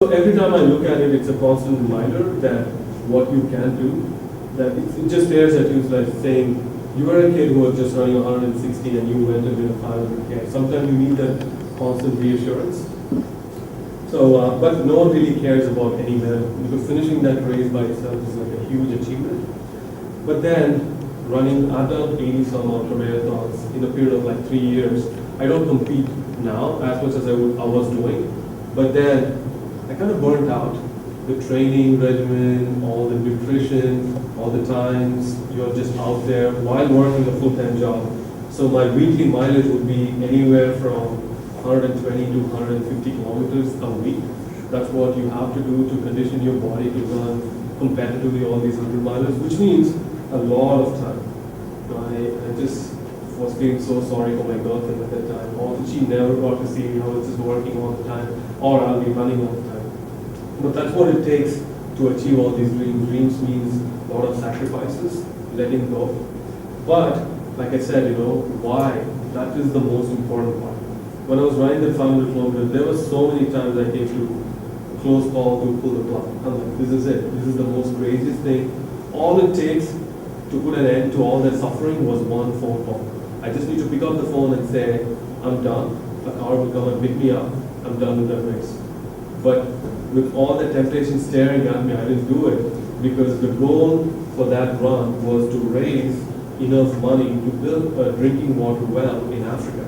So every time I look at it, it's a constant reminder that what you can do, that it just stares at you like saying, you were a kid who was just running 160 and you went and did a 500K. Sometimes you need that constant reassurance. So, but no one really cares about any medal, because finishing that race by itself is like a huge achievement. But then, I've done 80 some ultra marathons in a period of like 3 years. I don't compete now as much as I was doing, but then I kind of burnt out. The training regimen, all the nutrition, all the times you're just out there while working a full-time job. So my weekly mileage would be anywhere from 120 to 150 kilometers a week. That's what you have to do to condition your body to run competitively all these 100 miles, which means a lot of time. I just was feeling so sorry for my girlfriend at that time. Or she never got to see me. I was just working all the time, or I'll be running all the time. But that's what it takes to achieve all these dreams. Dreams means a lot of sacrifices, letting go. But like I said, why? That is the most important part. When I was running the 500 kilometers, there were so many times I came to a close call to pull the plug. I'm like, this is it. This is the most craziest thing. All it takes to put an end to all that suffering was one phone call. I just need to pick up the phone and say, I'm done. A car will come and pick me up. I'm done with that race. But with all the temptation staring at me, I didn't do it because the goal for that run was to raise enough money to build a drinking water well in Africa.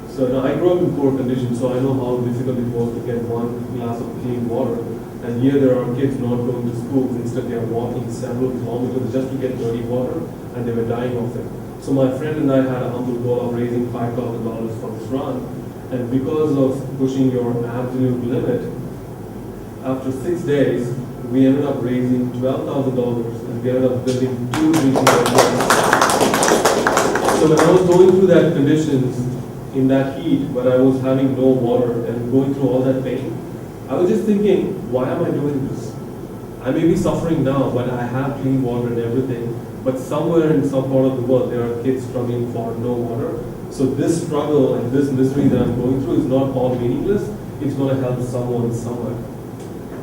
So now I grew up in poor conditions, so I know how difficult it was to get one glass of clean water. And here there are kids not going to school, instead they are walking several kilometers just to get dirty water, and they were dying of it. So my friend and I had a humble goal of raising $5,000 for this run. And because of pushing your absolute limit, after 6 days, we ended up raising $12,000 and we ended up building 2 drinking water. So when I was going through that conditions, in that heat, but I was having no water and going through all that pain, I was just thinking, why am I doing this? I may be suffering now, but I have clean water and everything, but somewhere in some part of the world, there are kids struggling for no water. So this struggle and this misery that I'm going through is not all meaningless. It's going to help someone somewhere.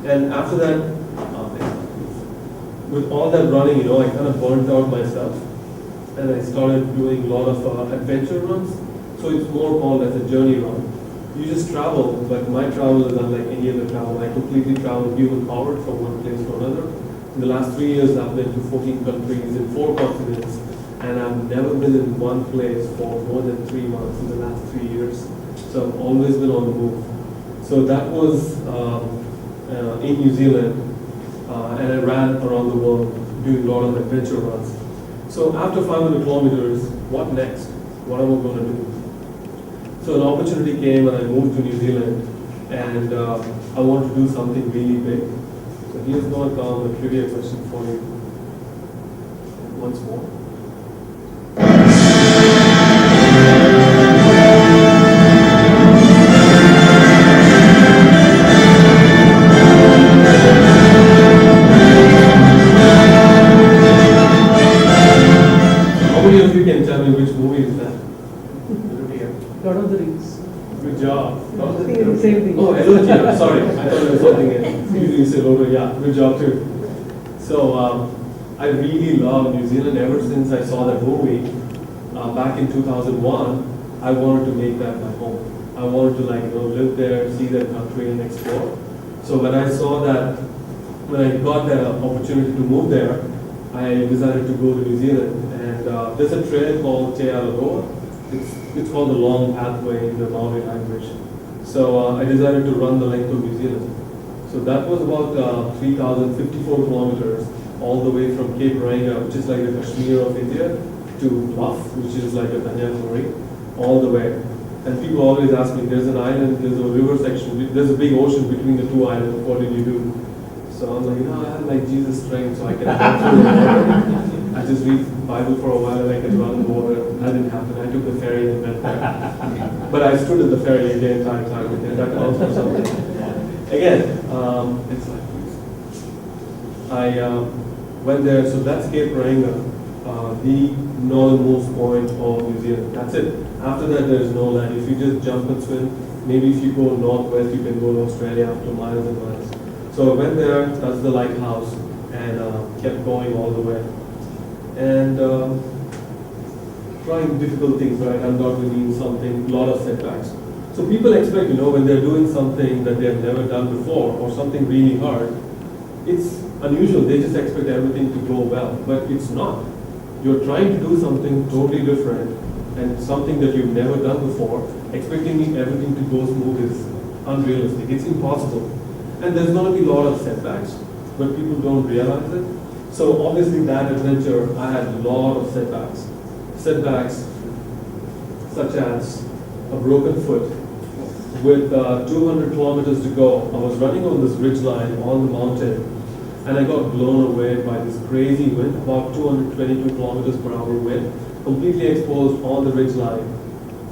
And after that, with all that running, I kind of burnt out myself, and I started doing a lot of adventure runs. So it's more called as a journey run. You just travel, but my travel is unlike any other travel. I completely travel human powered from one place to another. In the last 3 years, I've been to 14 countries in 4 continents, and I've never been in one place for more than 3 months in the last 3 years. So I've always been on the move. So that was in New Zealand, and I ran around the world doing a lot of adventure runs. So after 500 kilometers, what next? What am I going to do? So an opportunity came and I moved to New Zealand, and I wanted to do something really big. So here's going to come a trivia question for you once more. How many of you can tell me which movie is that? Lord of the Rings. Good job. Same thing. Oh, Elohim. Sorry, I thought it was something else. Usually you say Lord, yeah, good job too. So I really love New Zealand ever since I saw that movie back in 2001. I wanted to make that my home. I wanted to live there, see that country and explore. So when I saw that, when I got that opportunity to move there, I decided to go to New Zealand. And there's a trail called Te Araroa. It's called the Long Pathway in the Maori language. So I decided to run the length of New Zealand. So that was about 3,054 kilometers, all the way from Cape Reinga, which is like the Kashmir of India, to Bluff, which is like a Kanyakumari, all the way. And people always ask me, there's an island, there's a river section, there's a big ocean between the 2 islands, what did you do? So I'm like, I had like Jesus strength, so I can run through the water. I just read the Bible for a while and I could run the water. That didn't happen. I took the ferry and went back. But I stood at the ferry again time and time again. That counts for something. Again, it's like this. I went there, so that's Cape Reinga, the northernmost point of New Zealand. That's it. After that, there's no land. If you just jump and swim, Maybe if you go northwest, you can go to Australia up to miles and miles. So I went there, that's the lighthouse, and kept going all the way. And trying difficult things, right? Undoubtedly means something, lot of setbacks. So people expect, when they're doing something that they have never done before or something really hard, it's unusual. They just expect everything to go well, but it's not. You're trying to do something totally different and something that you've never done before. Expecting everything to go smooth is unrealistic. It's impossible. And there's going to be a lot of setbacks, but people don't realize it. So obviously that adventure, I had a lot of setbacks. Setbacks such as a broken foot. With 200 kilometers to go, I was running on this ridge line on the mountain, and I got blown away by this crazy wind, about 222 kilometers per hour wind, completely exposed on the ridge line.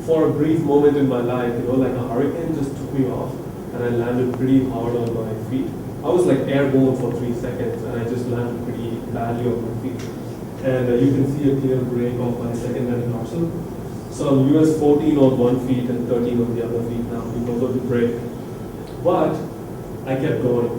For a brief moment in my life, like a hurricane just took me off, and I landed pretty hard on my feet. I was like airborne for 3 seconds, and I just landed pretty badly on my feet. And you can see a clear break of my second metatarsal. So I'm US 14 on one feet and 13 on the other feet now because of the break. But I kept going.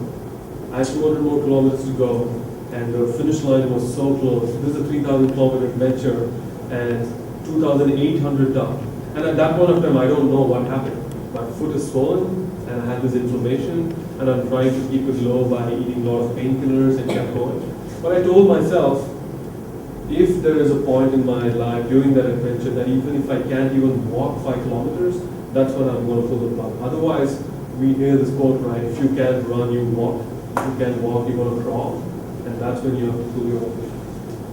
I had 200 more kilometers to go, and the finish line was so close. This is a 3,000 kilometer adventure and 2,800 down. And at that point of time, I don't know what happened. My foot is swollen, and I had this inflammation, and I'm trying to keep it low by eating a lot of painkillers and kept going. But I told myself, if there is a point in my life during that adventure that even if I can't even walk 5 kilometers, that's when I'm going to pull the plug. Otherwise, we hear this quote, right? If you can't run, you walk. If you can't walk, you're going to crawl. And that's when you have to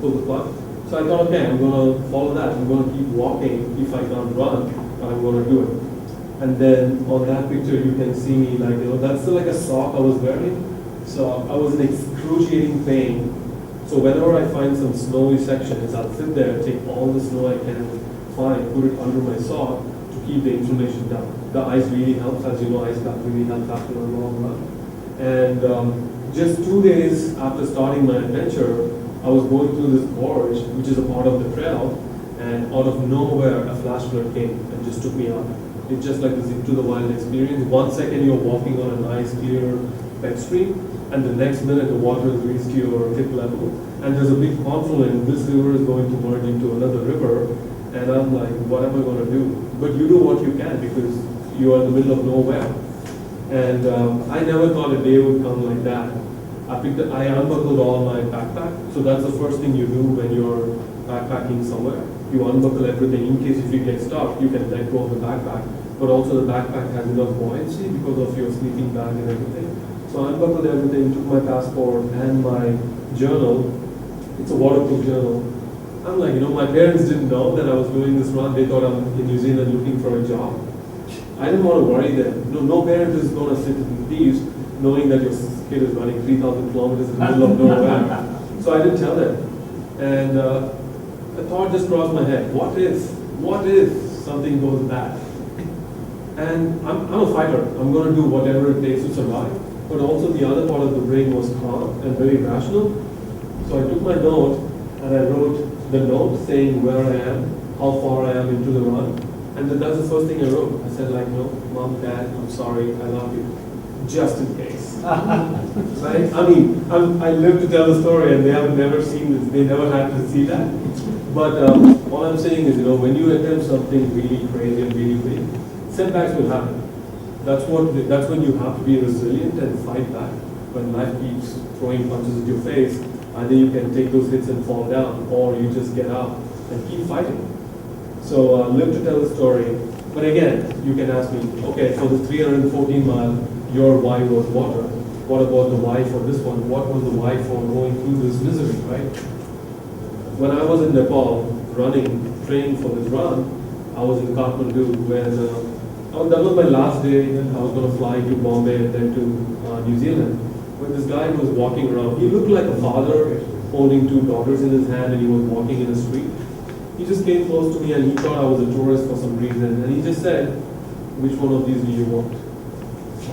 pull the plug. So I thought, okay, I'm going to follow that. I'm going to keep walking. If I can't run, I'm going to do it. And then on that picture, you can see me that's still like a sock I was wearing. So I was in excruciating pain. So whenever I find some snowy sections, I'll sit there, take all the snow I can find, put it under my sock to keep the inflammation down. The ice really helps, as you know, ice bath really helps after a long run. And just 2 days after starting my adventure, I was going through this gorge, which is a part of the trail, and out of nowhere, a flash flood came and just took me out. It's just like this into the wild experience. 1 second you're walking on a nice, clear bed stream, and the next minute the water has reached your hip level, and there's a big confluence. This river is going to merge into another river, and I'm like, what am I going to do? But you do what you can because you are in the middle of nowhere. And I never thought a day would come like that. I unbuckled all my backpack, so that's the first thing you do when you're backpacking somewhere. You unbuckle everything in case if you get stuck, you can let go of the backpack. But also the backpack has enough buoyancy because of your sleeping bag and everything. So I unbuckled everything, took my passport and my journal. It's a waterproof journal. I'm like, my parents didn't know that I was doing this run. They thought I'm in New Zealand looking for a job. I didn't want to worry them. No parent is going to sit in peace knowing that your kid is running 3,000 kilometers in the middle of nowhere. So I didn't tell them. And a thought just crossed my head. What if something goes bad? And I'm a fighter. I'm going to do whatever it takes to survive. But also the other part of the brain was calm and very rational. So I took my note and I wrote the note saying where I am, how far I am into the run. And that's the first thing I wrote. I said Mom, Dad, I'm sorry, I love you. Just in case. Right? I mean, I live to tell the story and they have never seen this. They never had to see that. But all I'm saying is, when you attempt something really crazy and really big, setbacks will happen. That's when you have to be resilient and fight back. When life keeps throwing punches at your face, either you can take those hits and fall down, or you just get up and keep fighting. So live to tell the story. But again, you can ask me, okay, for the 314 mile, your why was water. What about the why for this one? What was the why for going through this misery, right? When I was in Nepal training for this run, I was in Kathmandu when that was my last day. I was going to fly to Bombay and then to New Zealand. When this guy was walking around, he looked like a father holding 2 daughters in his hand, and he was walking in the street. He just came close to me and he thought I was a tourist for some reason. And he just said, which one of these do you want?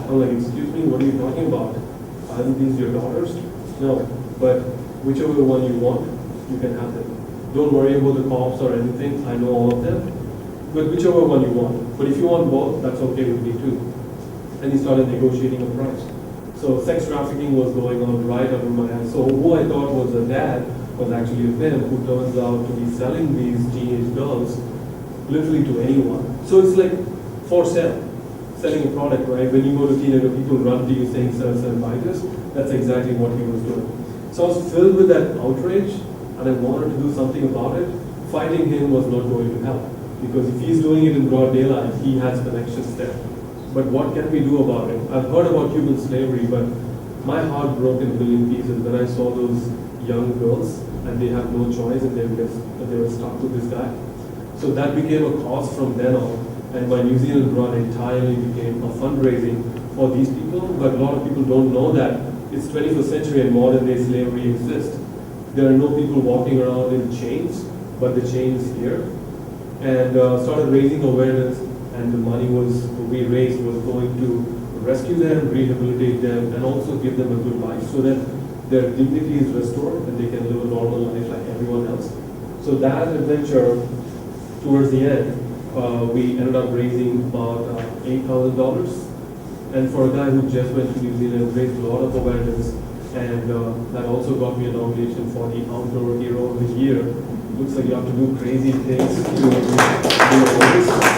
I'm like, excuse me, what are you talking about? Aren't these your daughters? No, but whichever one you want, you can have them. Don't worry about the cops or anything. I know all of them. but whichever one you want. But if you want both, that's okay with me too. And he started negotiating a price. So sex trafficking was going on right under my eyes. So who I thought was a dad was actually a pimp who turns out to be selling these teenage girls literally to anyone. So it's like for sale, selling a product, right? When you go to teenager, people run to you saying, sir, buy this. That's exactly what he was doing. So I was filled with that outrage and I wanted to do something about it. Fighting him was not going to help because if he's doing it in broad daylight, he has connections there. But what can we do about it? I've heard about human slavery, but my heart broke in a million pieces when I saw those young girls and they have no choice and they were stuck with this guy. So that became a cause from then on. And my New Zealand run entirely became a fundraising for these people. But a lot of people don't know that it's 21st century and modern day slavery exists. There are no people walking around in chains, but the chain is here. And started raising awareness. And the money we raised was going to rescue them, rehabilitate them, and also give them a good life so that their dignity is restored and they can live a normal life like everyone else. So that adventure, towards the end, we ended up raising about $8,000. And for a guy who just went to New Zealand, raised a lot of awareness, and that also got me a nomination for the Outdoor Hero of the Year. Looks like you have to do crazy things to do this.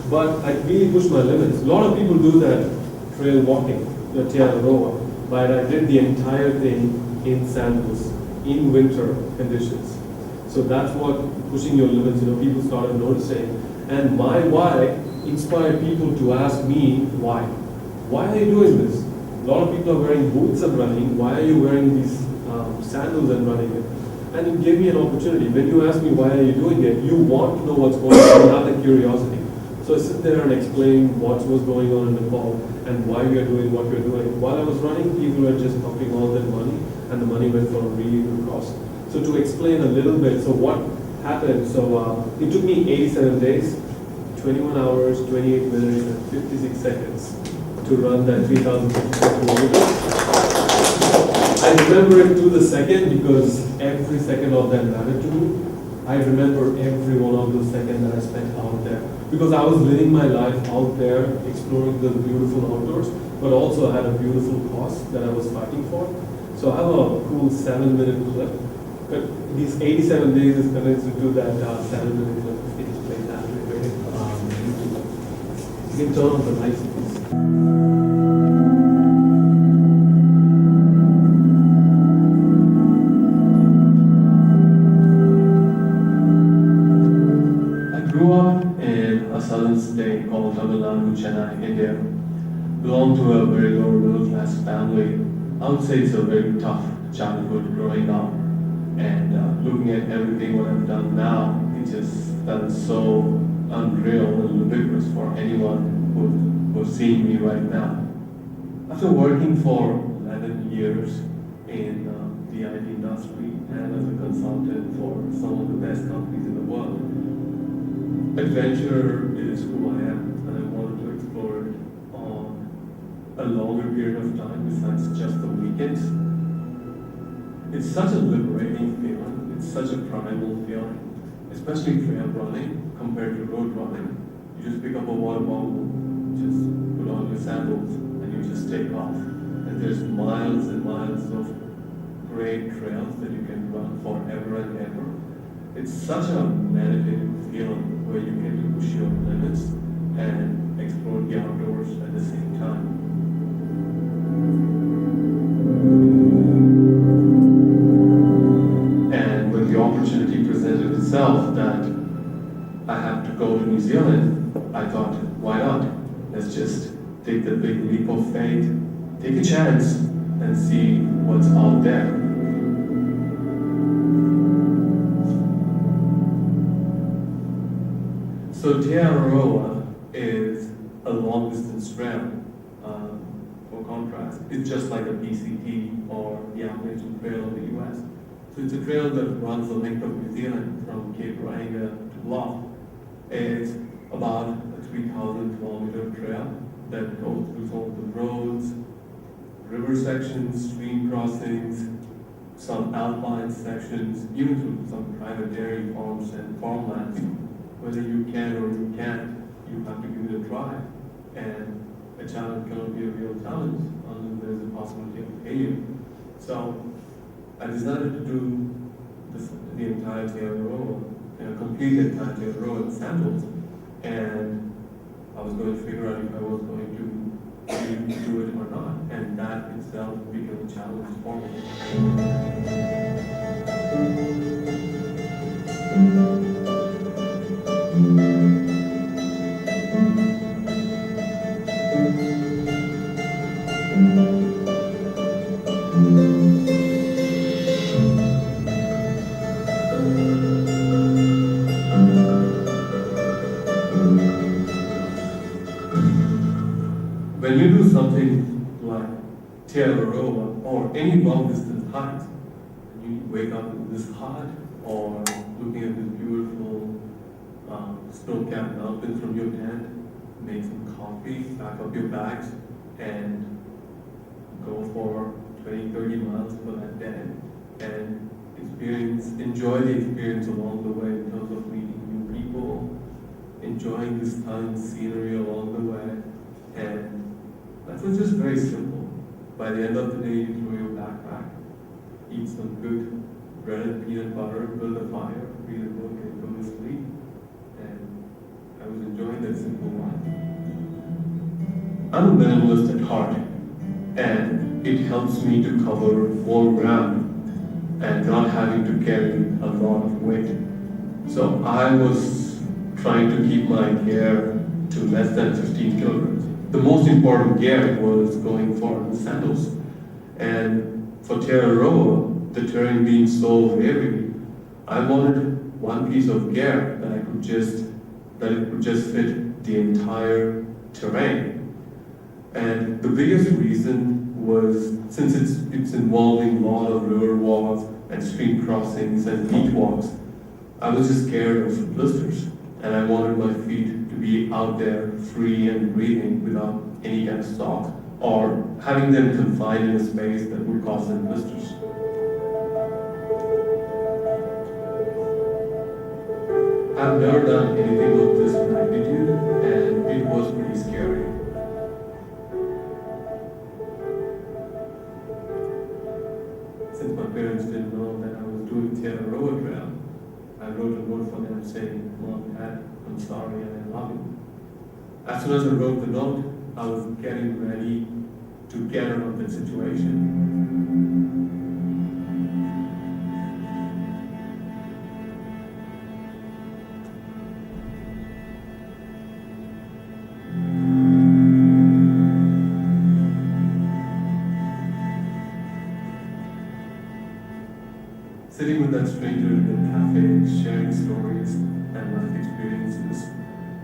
But I really pushed my limits. A lot of people do that trail walking, the Te Aroa, but I did the entire thing in sandals, in winter conditions. So that's what pushing your limits, people started noticing. And my why inspired people to ask me why. Why are you doing this? A lot of people are wearing boots and running. Why are you wearing these sandals and running it? And it gave me an opportunity. When you ask me why are you doing it, you want to know what's going on. You have the curiosity. So I sit there and explain what was going on in Nepal and why we are doing what we're doing. While I was running, people were just pumping all that money, and the money went for a really good cause. So to explain a little bit, so what happened, it took me 87 days, 21 hours, 28 minutes, and 56 seconds to run that 3,054 kilometers. I remember it to the second because every second of that mattered to me. I remember every one of those seconds that I spent out there. Because I was living my life out there, exploring the beautiful outdoors, but also I had a beautiful cause that I was fighting for. So I have a cool 7-minute clip. But these 87 days is connected to that 7-minute clip. If you just play that YouTube. You can turn on the lights, please. Southern state called Tamil Nadu, Chennai, India. Belonged to a very lower middle class family. I would say it's a very tough childhood growing up. And looking at everything what I've done now, it just felt so unreal and ludicrous for anyone who's seeing me right now. After working for 11 years in the IT industry and as a consultant for some of the best companies in the world, adventure is who I am, and I wanted to explore it on a longer period of time besides just the weekends. It's such a liberating feeling, it's such a primal feeling, especially trail running compared to road running. You just pick up a water bottle, just put on your sandals, and you just take off. And there's miles and miles of great trails that you can run forever and ever. It's such a meditative feeling where you get to push your limits and explore the outdoors at the same time. And when the opportunity presented itself that I have to go to New Zealand, I thought, why not? Let's just take the big leap of faith, take a chance, and see what's out there. So Te Aroa is a long distance trail. For contrast, it's just like a PCT or the Appalachian Trail in the US. So it's a trail that runs the length of New Zealand from Cape Reinga to Bluff. It's about a 3,000 kilometer trail that goes through some of the roads, river sections, stream crossings, some alpine sections, even through some private dairy farms and farmlands. whether you can or you can't, you have to give it a try. And a challenge cannot be a real challenge unless there's a possibility of failure. So I decided to do the entire tail row, complete the entire tail row in sandals. And I was going to figure out if I was going to do it or not. And that itself became a challenge for me. When you do something like tail row or any long distance hike, and you wake up this hot or looking at this beautiful snow-capped mountain from your tent, make some coffee, pack up your bags, and go for 20, 30 miles for that day, and enjoy the experience along the way in terms of meeting new people, enjoying the stunning scenery along the way, and that was just very simple. By the end of the day, you throw your backpack, eat some good bread and peanut butter, build a fire, read a book, and go to sleep. And I was enjoying that simple life. I'm a minimalist at heart, and it helps me to cover more ground and not having to carry a lot of weight. So I was trying to keep my gear to less than 15 kilograms. The most important gear was going for the sandals. And for Terra, the terrain being so varied, I wanted one piece of gear that it could just fit the entire terrain. And the biggest reason was, since it's involving a lot of river walks and stream crossings and beach walks, I was just scared of blisters. And I wanted my feet to be out there free and breathing without any kind of sock or having them confined in a space that would cause them blisters. I've never done anything of this magnitude, and it was pretty scary. Since my parents didn't know that I was doing Terra Roa Trail, I wrote a note for them saying, "Mom, Dad, I'm sorry and I love you." As soon as I wrote the note, I was getting ready to get out of that situation. Sitting with that stranger in the cafe, sharing stories and life experiences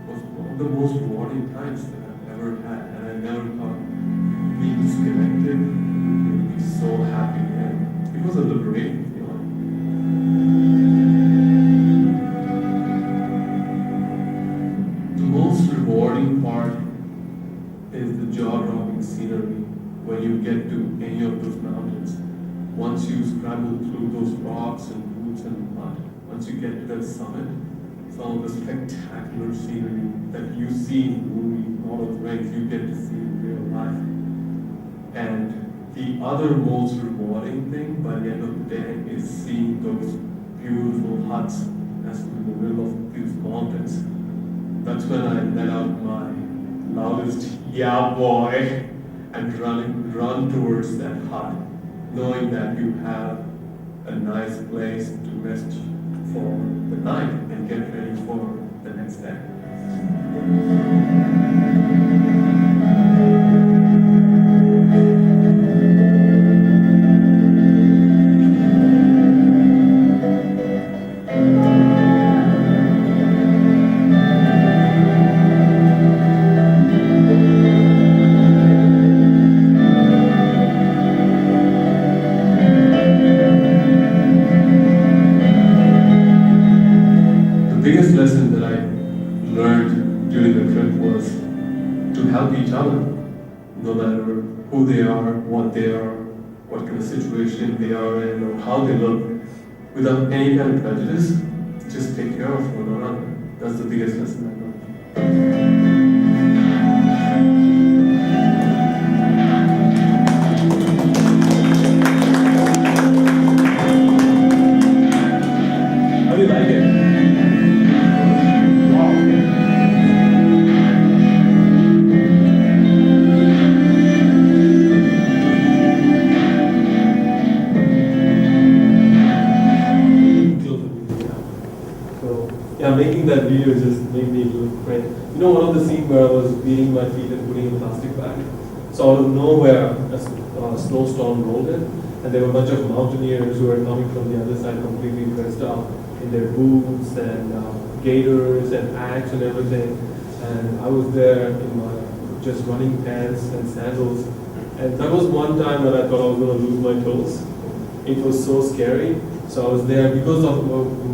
was one of the most rewarding times that I've ever had, and I never thought being disconnected would be so happy, and it was a liberating feeling. The most rewarding part is the jaw-dropping scenery when you get to any of those mountains. Once you scramble through those rocks and roots and mud, once you get to that summit, some of the spectacular scenery that you see in the movie Lord of the Rings, you get to see in real life. And the other most rewarding thing by the end of the day is seeing those beautiful huts nestled in the middle of these mountains. That's when I let out my loudest "yeah boy" and run towards that hut, knowing that you have a nice place to rest for the night and get ready for the next day. The biggest lesson that I learned during the trip was to help each other, no matter who they are, what they are, what kind of situation they are in, or how they look, without any kind of prejudice. Just take care of one another. That's the biggest lesson I learned. How do you like it? So, yeah, making that video just made me look great. You know, one of the scenes where I was beating my feet and putting in a plastic bag. So out of nowhere, a snowstorm rolled in, and there were a bunch of mountaineers who were coming from the other side, completely dressed up in their boots and gaiters and axe and everything. And I was there in my just running pants and sandals. And that was one time when I thought I was going to lose my toes. It was so scary. So I was there because of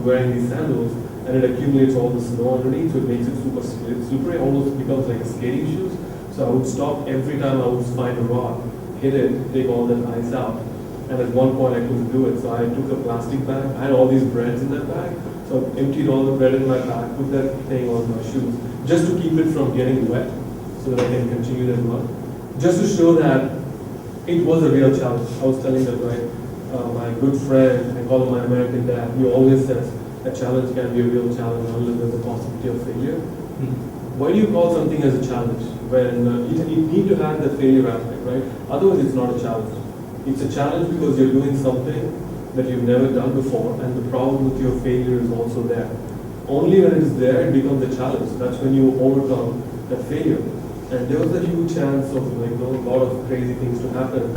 wearing these sandals, and it accumulates all the snow underneath, so it makes it super slippery, almost becomes like skating shoes. So I would stop every time I would find a rock, hit it, take all that ice out. And at one point I couldn't do it, so I took a plastic bag. I had all these breads in that bag, so I emptied all the bread in my bag, put that thing on my shoes, just to keep it from getting wet, so that I can continue that run. Just to show that it was a real challenge. I was telling that, right? My good friend, I call him my American dad, he always says a challenge can be a real challenge unless there's a possibility of failure. Why do you call something as a challenge when you need to have the failure aspect, right? Otherwise, it's not a challenge. It's a challenge because you're doing something that you've never done before, and the problem with your failure is also there. Only when it is there, it becomes a challenge. That's when you overcome that failure. And there was a huge chance of a lot of crazy things to happen.